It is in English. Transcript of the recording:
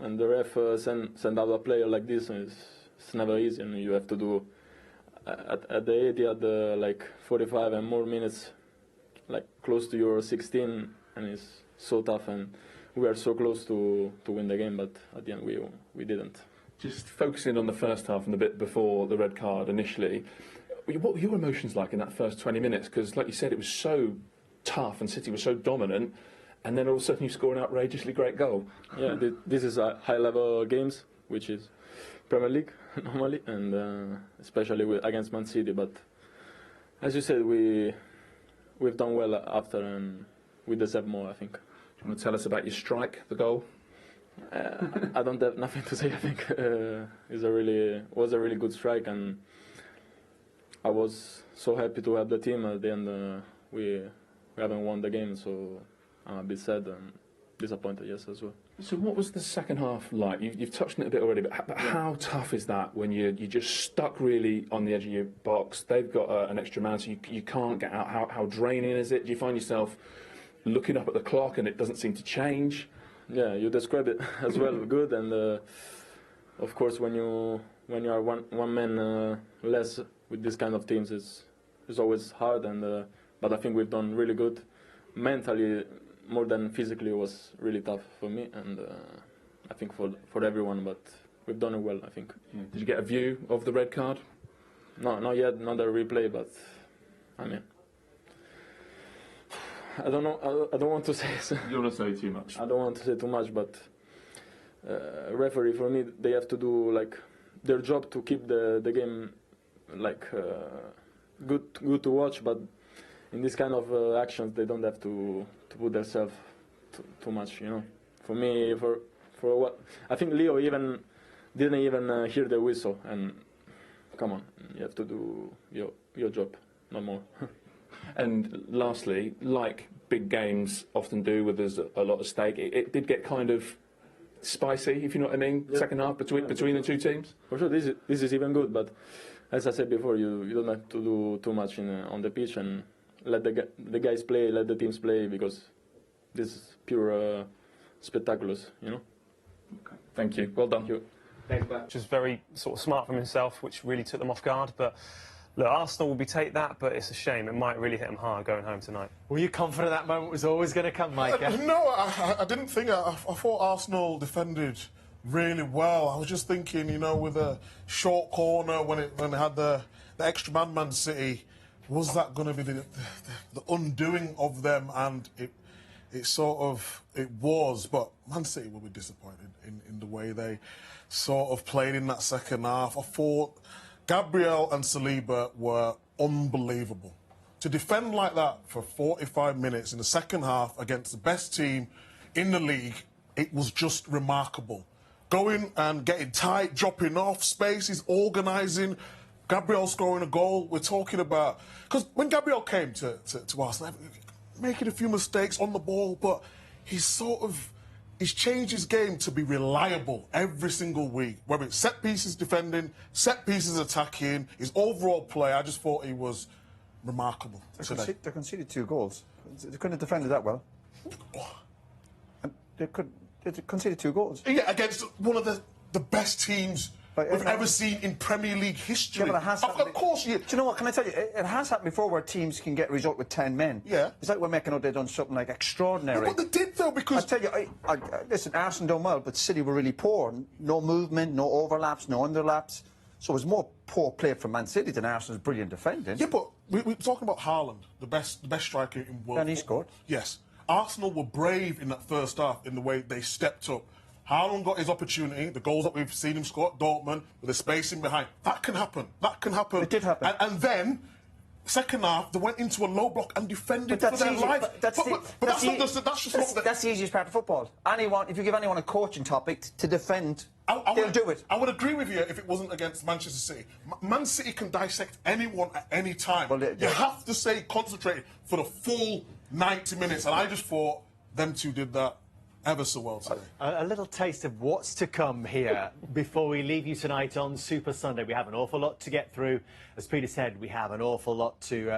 and the ref send out a player like this. And it's never easy, and you have to do at the 80, at the like 45 and more minutes, like close to your 16, and it's so tough, and we are so close to win the game, but at the end we didn't. Just focusing on the first half and the bit before the red card initially, what were your emotions like in that first 20 minutes? Because like you said, it was so tough and City was so dominant, and then all of a sudden you score an outrageously great goal. Yeah, this is a high-level games, which is Premier League normally, and especially against Man City. But as you said, we've done well after, and we deserve more, I think. Do you want to tell us about your strike, the goal? I don't have nothing to say. I think was a really good strike, and I was so happy to help the team. At the end, we haven't won the game, so I'm a bit sad and disappointed, yes, as well. So what was the second half like? You've touched on it a bit already, but how tough is that when you're just stuck really on the edge of your box? They've got an extra man, so you can't get out. How draining is it? Do you find yourself looking up at the clock and it doesn't seem to change? Yeah, you describe it as well, good. And of course, when you are one man less with this kind of teams, it's always hard. And but I think we've done really good. Mentally, more than physically, it was really tough for me, and I think for everyone. But we've done it well, I think. Did you get a view of the red card? No, not yet, not a replay. But I mean, I don't know. I don't want to say. You don't want to say too much. I don't want to say too much, but referee, for me, they have to do like their job to keep the game like good to watch. But in this kind of actions, they don't have to put themselves too much. You know, for me, for what I think, Leo didn't even hear the whistle. And come on, you have to do your job, no more. And lastly, like big games often do, where there's a lot at stake, it did get kind of spicy, if you know what I mean. Yeah. Second half between the two teams. For sure, this is even good. But as I said before, you don't have to do too much on the pitch, and let the guys play, let the teams play, because this is pure spectaculous, you know. Okay. Thank you. Well done. Thank you. Thanks, Matt. Which was very sort of smart from himself, which really took them off guard. But look, Arsenal will take that, but it's a shame. It might really hit them hard going home tonight. Were you confident that moment was always going to come, Mike? No, I didn't think. I thought Arsenal defended really well. I was just thinking, you know, with a short corner when it had the extra Man City, was that going to be the undoing of them? And it sort of was, but Man City will be disappointed in the way they sort of played in that second half. I thought Gabriel and Saliba were unbelievable. To defend like that for 45 minutes in the second half against the best team in the league, it was just remarkable. Going and getting tight, dropping off, spaces, organising, Gabriel scoring a goal. We're talking about... Because when Gabriel came to Arsenal, making a few mistakes on the ball, but he's changed his game to be reliable every single week. Whether it's set pieces defending, set pieces attacking, his overall play, I just thought he was remarkable today. They conceded 2 goals. They couldn't have defended that well. And they conceded 2 goals. Yeah, against one of the best teams we've ever seen in Premier League history. Yeah, but it has happened. Of course, Do you know what? Can I tell you? It has happened before where teams can get a result with 10 men. Yeah. It's like we're making out they've done something like extraordinary. Yeah, but they did, though, because... I tell you, listen, Arsenal done well, but City were really poor. No movement, no overlaps, no underlaps. So it was more poor play from Man City than Arsenal's brilliant defending. Yeah, but we're talking about Haaland, the best striker in world. And he scored. Yes. Arsenal were brave in that first half in the way they stepped up. Haaland got his opportunity, the goals that we've seen him score at Dortmund, with the spacing behind. That can happen. That can happen. It did happen. And then, second half, they went into a low block and defended for their lives. That's the easiest part of football. If you give anyone a coaching topic to defend, they'll do it. I would agree with you if it wasn't against Manchester City. Man City can dissect anyone at any time. Well, you have to stay concentrated for the full 90 minutes, and I just thought them two did that ever so well today. A little taste of what's to come here before we leave you tonight on Super Sunday. We have an awful lot to get through. As Peter said, we have an awful lot to